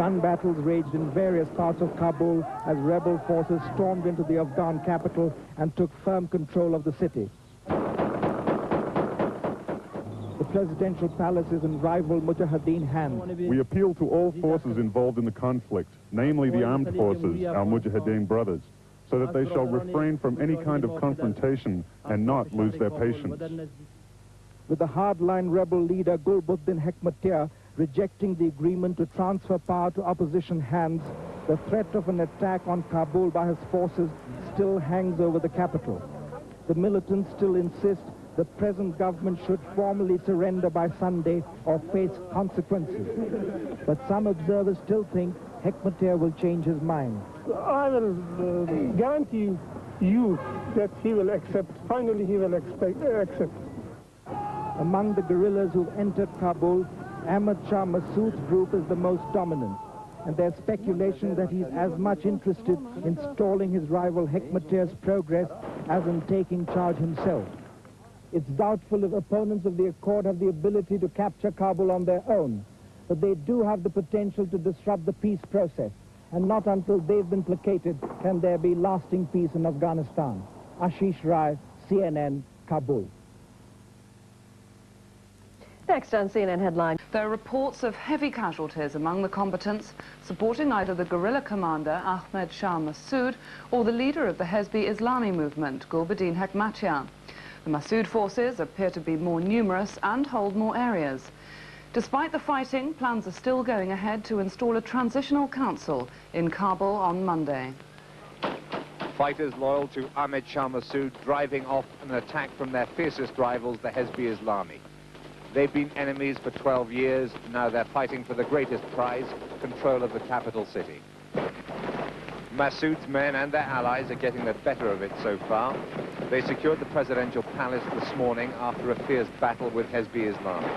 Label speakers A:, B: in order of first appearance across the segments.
A: Gun battles raged in various parts of Kabul as rebel forces stormed into the Afghan capital and took firm control of the city. The presidential palace is in rival Mujahideen hands.
B: We appeal to all forces involved in the conflict, namely the armed forces, our Mujahideen brothers, so that they shall refrain from any kind of confrontation and not lose their patience.
A: With the hardline rebel leader Gulbuddin Hekmatyar rejecting the agreement to transfer power to opposition hands, the threat of an attack on Kabul by his forces still hangs over the capital. The militants still insist the present government should formally surrender by Sunday or face consequences. But some observers still think Hekmatyar will change his mind.
C: I will guarantee you that he will accept. Finally, he will accept.
A: Among the guerrillas who've entered Kabul, Ahmad Shah Massoud's group is the most dominant, and there's speculation that he's as much interested in stalling his rival Hekmatyar's progress as in taking charge himself. It's doubtful if opponents of the accord have the ability to capture Kabul on their own, but they do have the potential to disrupt the peace process, and not until they've been placated can there be lasting peace in Afghanistan. Ashish Rai, CNN, Kabul.
D: Next on CNN Headline.
E: There are reports of heavy casualties among the combatants supporting either the guerrilla commander Ahmed Shah Massoud or the leader of the Hezbi Islami movement, Gulbuddin Hekmatyar. The Massoud forces appear to be more numerous and hold more areas. Despite the fighting, plans are still going ahead to install a transitional council in Kabul on Monday.
F: Fighters loyal to Ahmed Shah Massoud driving off an attack from their fiercest rivals, the Hezbi Islami. They've been enemies for 12 years. Now they're fighting for the greatest prize, control of the capital city. Massoud's men and their allies are getting the better of it so far. They secured the presidential palace this morning after a fierce battle with Hezbi Islami.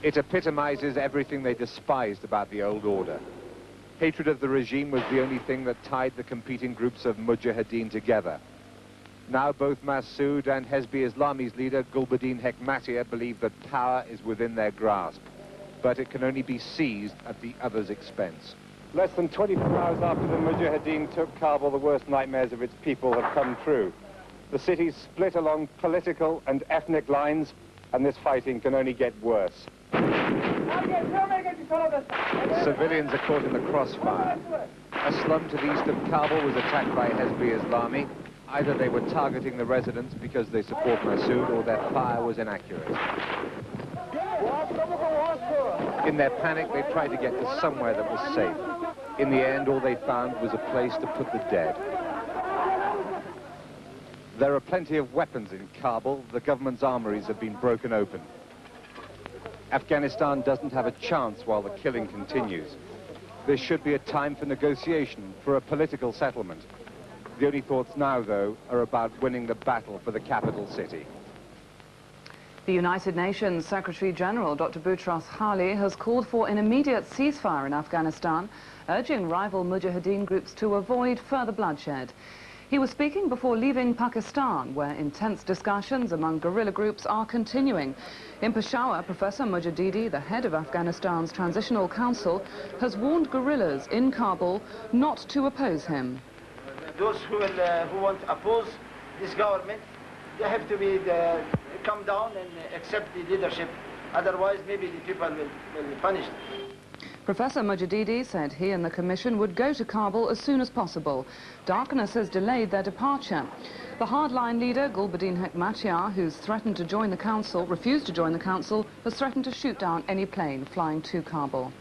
F: It epitomizes everything they despised about the old order. Hatred of the regime was the only thing that tied the competing groups of Mujahideen together. Now both Massoud and Hezbi Islami's leader, Gulbuddin Hekmatyar, believe that power is within their grasp, but it can only be seized at the other's expense. Less than 24 hours after the Mujahideen took Kabul, the worst nightmares of its people have come true. The city's split along political and ethnic lines, and this fighting can only get worse. Civilians are caught in the crossfire. A slum to the east of Kabul was attacked by Hezbi Islami. Either they were targeting the residents because they support Massoud, or their fire was inaccurate. In their panic, they tried to get to somewhere that was safe. In the end, all they found was a place to put the dead. There are plenty of weapons in Kabul. The government's armories have been broken open. Afghanistan doesn't have a chance while the killing continues. There should be a time for negotiation, for a political settlement. The only thoughts now, though, are about winning the battle for the capital city.
E: The United Nations Secretary-General, Dr. Boutros Ghali, has called for an immediate ceasefire in Afghanistan, urging rival Mujahideen groups to avoid further bloodshed. He was speaking before leaving Pakistan, where intense discussions among guerrilla groups are continuing. In Peshawar, Professor Mojaddedi, the head of Afghanistan's Transitional Council, has warned guerrillas in Kabul not to oppose him.
G: Those who want to oppose this government, they have to come down and accept the leadership. Otherwise, maybe the people will be punished.
E: Professor Mojaddedi said he and the Commission would go to Kabul as soon as possible. Darkness has delayed their departure. The hardline leader, Gulbuddin Hekmatyar, who's threatened to join the council, refused to join the council, has threatened to shoot down any plane flying to Kabul.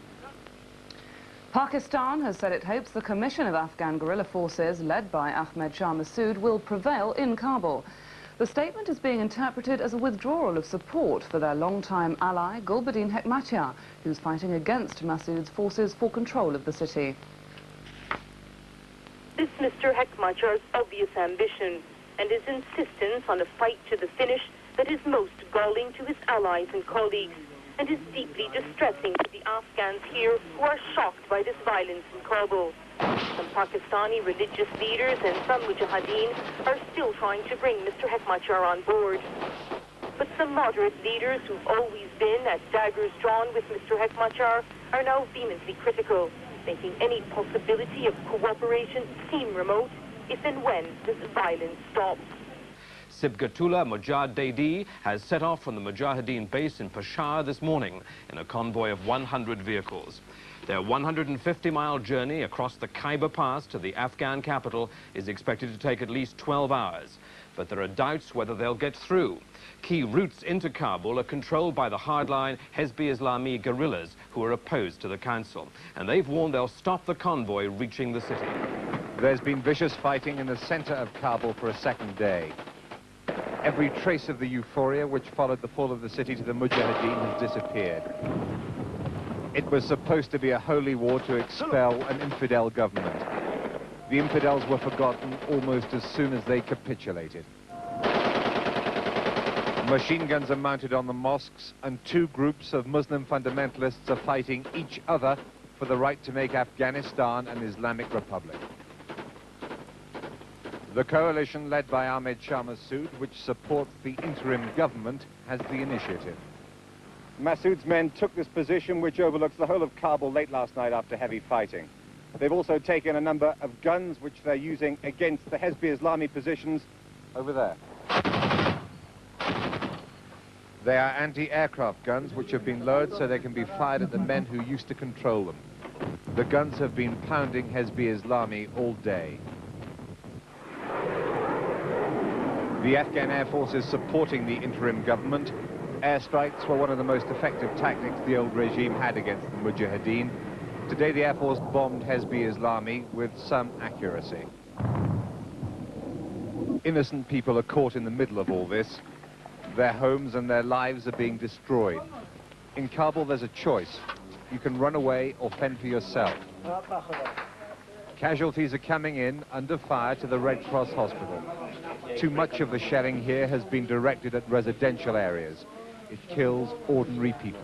E: Pakistan has said it hopes the Commission of Afghan guerrilla forces, led by Ahmed Shah Massoud, will prevail in Kabul. The statement is being interpreted as a withdrawal of support for their long-time ally, Gulbuddin Hekmatyar, who's fighting against Massoud's forces for control of the city.
H: This Mr. Hekmatyar's obvious ambition and his insistence on a fight to the finish that is most galling to his allies and colleagues, and is deeply distressing to the Afghans here who are shocked by this violence in Kabul. Some Pakistani religious leaders and some Mujahideen are still trying to bring Mr. Hekmatyar on board. But Some moderate leaders who've always been at daggers drawn with Mr. Hekmatyar are now vehemently critical, making any possibility of cooperation seem remote if and when this violence stops.
I: Sibgatullah Mojaddedi has set off from the Mujahideen base in Peshawar this morning in a convoy of 100 vehicles. Their 150-mile journey across the Khyber Pass to the Afghan capital is expected to take at least 12 hours. But there are doubts whether they'll get through. Key routes into Kabul are controlled by the hardline Hezb-e-Islami guerrillas who are opposed to the council. And they've warned they'll stop the convoy reaching the city.
F: There's been vicious fighting in the center of Kabul for a second day. Every trace of the euphoria which followed the fall of the city to the Mujahideen has disappeared. It was supposed to be a holy war to expel an infidel government. The infidels were forgotten almost as soon as they capitulated. Machine guns are mounted on the mosques, and two groups of Muslim fundamentalists are fighting each other for the right to make Afghanistan an Islamic Republic. The coalition led by Ahmed Shah Massoud, which supports the interim government, has the initiative. Massoud's men took this position, which overlooks the whole of Kabul late last night after heavy fighting. They've also taken a number of guns, which they're using against the Hezb-e-Islami positions over there. They are anti-aircraft guns, which have been lowered so they can be fired at the men who used to control them. The guns have been pounding Hezb-e-Islami all day. The Afghan Air Force is supporting the interim government. Airstrikes were one of the most effective tactics the old regime had against the Mujahideen. Today the Air Force bombed Hezb-e-Islami with some accuracy. Innocent people are caught in the middle of all this. Their homes and their lives are being destroyed. In Kabul there's a choice. You can run away or fend for yourself. Casualties are coming in under fire to the Red Cross Hospital. Too much of the shelling here has been directed at residential areas. It kills ordinary people.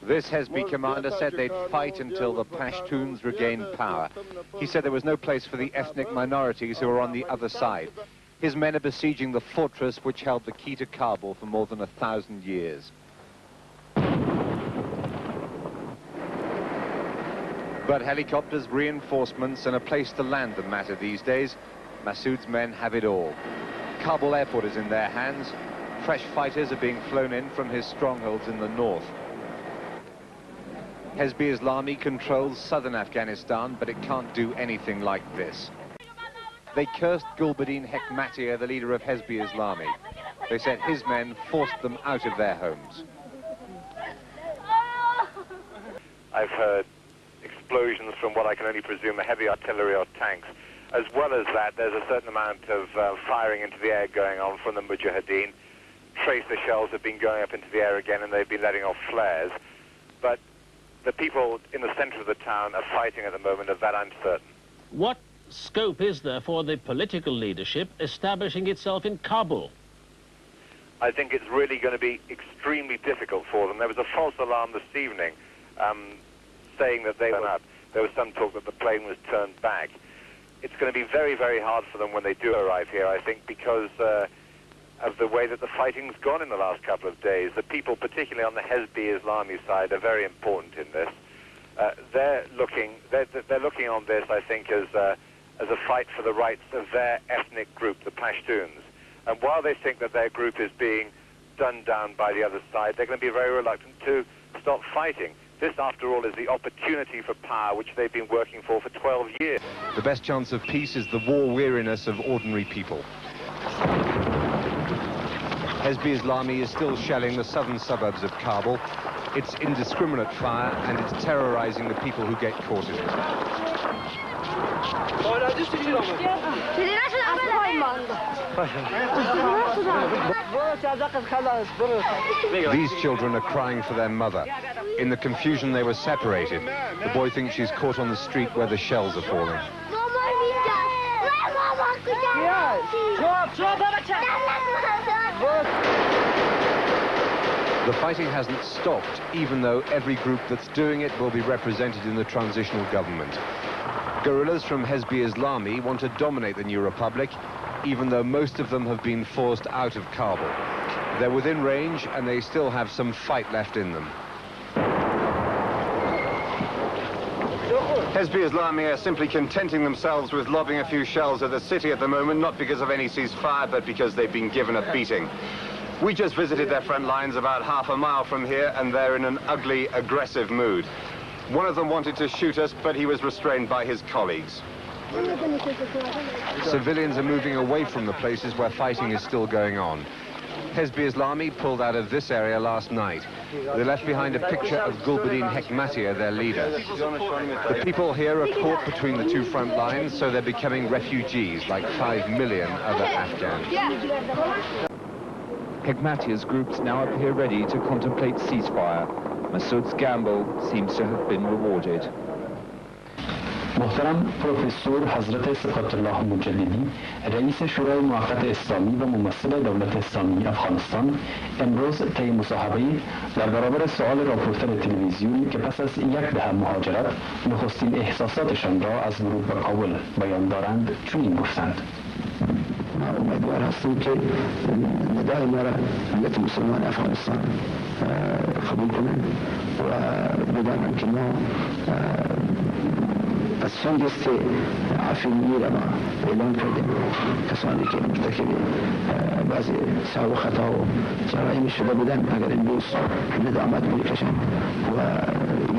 F: This Hezbi commander said they'd fight until the Pashtuns regained power. He said there was no place for the ethnic minorities who are on the other side. His men are besieging the fortress which held the key to Kabul for more than 1,000 years. But helicopters, reinforcements, and a place to land them matter these days. Massoud's men have it all. Kabul airport is in their hands. Fresh fighters are being flown in from his strongholds in the north. Hezb-e-Islami controls southern Afghanistan, but it can't do anything like this. They cursed Gulbuddin Hekmatyar, the leader of Hezb-e-Islami. They said his men forced them out of their homes.
J: I've heard explosions from what I can only presume are heavy artillery or tanks. As well as that, there's a certain amount of firing into the air going on from the Mujahideen. Tracer shells have been going up into the air again, and they've been letting off flares. But the people in the center of the town are fighting at the moment, of that I'm certain.
K: What scope is there for the political leadership establishing itself in Kabul?
J: I think it's really going to be extremely difficult for them. There was a false alarm this evening saying that they were up. There was some talk that the plane was turned back. It's going to be very, very hard for them when they do arrive here, I think, because of the way that the fighting's gone in the last couple of days. The people, particularly on the Hezb-e-Islami side, are very important in this. They're looking on this, I think, as a fight for the rights of their ethnic group, the Pashtuns. And while they think that their group is being done down by the other side, they're going to be very reluctant to stop fighting. This, after all, is the opportunity for power which they've been working for 12 years.
F: The best chance of peace is the war weariness of ordinary people. Hezb-e-Islami is still shelling the southern suburbs of Kabul. It's indiscriminate fire, and it's terrorizing the people who get caught in it. These children are crying for their mother. In the confusion, they were separated. The boy thinks she's caught on the street where the shells are falling. The fighting hasn't stopped, even though every group that's doing it will be represented in the transitional government. Guerrillas from Hezb-e-Islami want to dominate the new republic, even though most of them have been forced out of Kabul. They're within range and they still have some fight left in them.
L: Islami are simply contenting themselves with lobbing a few shells at the city at the moment, not because of any ceasefire, but because they've been given a beating. We just visited their front lines about half a mile from here, and they're in an ugly, aggressive mood. One of them wanted to shoot us, but he was restrained by his colleagues.
F: Civilians are moving away from the places where fighting is still going on. Hezbi Islami pulled out of this area last night. They left behind a picture of Gulbuddin Hekmatyar, their leader. The people here are caught between the two front lines, so they're becoming refugees, like 5 million other Afghans.
M: Hekmatyar's groups now appear ready to contemplate ceasefire. Masoud's gamble seems to have been rewarded.
N: محترم پروفسور حضرت سبغتالله مجددی رئیس شورای موقت اسلامی و ممثل دولت اسلامی افغانستان امروز طی مصاحبه‌ای در برابر سوال راپورتر تلویزیون که پس از 1 دهه مهاجرت نخستین احساساتشان را از ورود به کابل بیان دارند چنین گفتند.
O: امیدوار هستیم که ندای ما را ملت مسلمان افغانستان قبول کنند و بدانند که ما از چند دسته عفو را ما اعلام کردیم. کسانی که مرتکب بعضی سهو و خطا و جرایم شده بودن اگر امروز ندامت میکشند و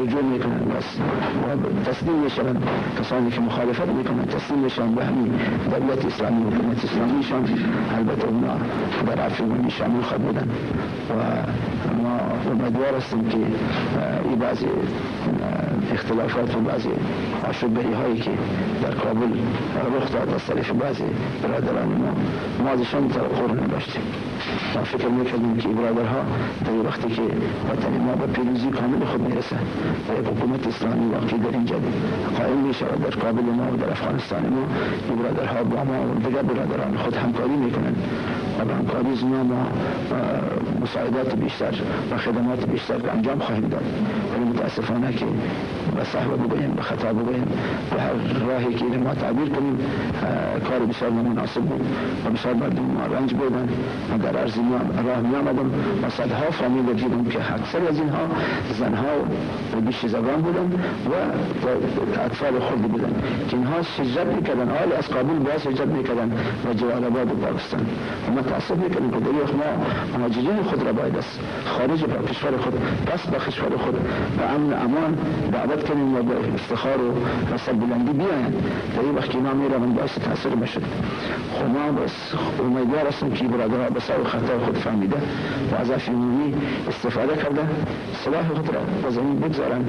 O: رجوع میکنند و تسلیم میشوند، کسانی که مخالفت میکنند تسلیم میشوند به همین دولت اسلامی و حکومت اسلامیشان، البته اونا در عفو من شامل خواهد بودند و ما امیدوار هستیم که این بعضی اختلافات و بعضی آشوبگری هایی که در کابل رخ داد از طرف بعضی برادران ما ازشان توقع نداشتیم. ما فکر میکردیم که برادرها در وقتی که وطن ما به پیروزی کامل خود میرسه و یک حکومت اسلامی واقعی در اینجا قائم میشود در کابل ما و در افغانستان ما، این برادرها با ما و دیگر برادران خود همکاری میکنند و به همکاری ما مساعدات بیشتر و خدمات بیشتر انجام خواهیم داد. ولی متاسفانه که به صحبه بگویم، به خطا بگویم، به هر راهی که ما تعبیر کنیم کار بسیار نامناسب بود و بسیار مردم ما رنج بودن. در عرض راه می آمدم و صدها فامیل دیدم که اکثر از اینها زنها و بیش زبان بودن و اطفال خود بودن که اینها هجرت میکردن، آل از کابل باز هجرت میکردن و جلال آباد و پاکستان. و ما تأسف میکنیم که در ما مهاجرین خود را باید از خارج کشور خود پس به کشور خود به امن امان دعوت کنیم و به افتخار و سربلندی بیاین. در این وقت که اینا میروند باعث تاثیر بشد. خب ما بس امیدوار هستیم که برادرها به سر خطا خود فهمیده و از عفو عمومی استفاده کرده سلاح خود را به زمین بگذارن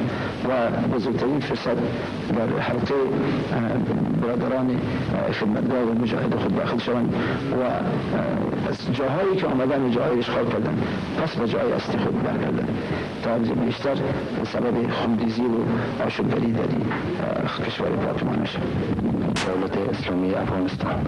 O: و بزرگترین فرصت در حلقه برادران خدمتگار و مجاهد خود داخل شوند و از جاهایی که آمدن جاهای اشغال کردن پس به جای اصلی خود برگردن تا بیشتر سبب خونریزی و آشوبگری در کشور پاک ما نشد. دولت اسلامی افغانستان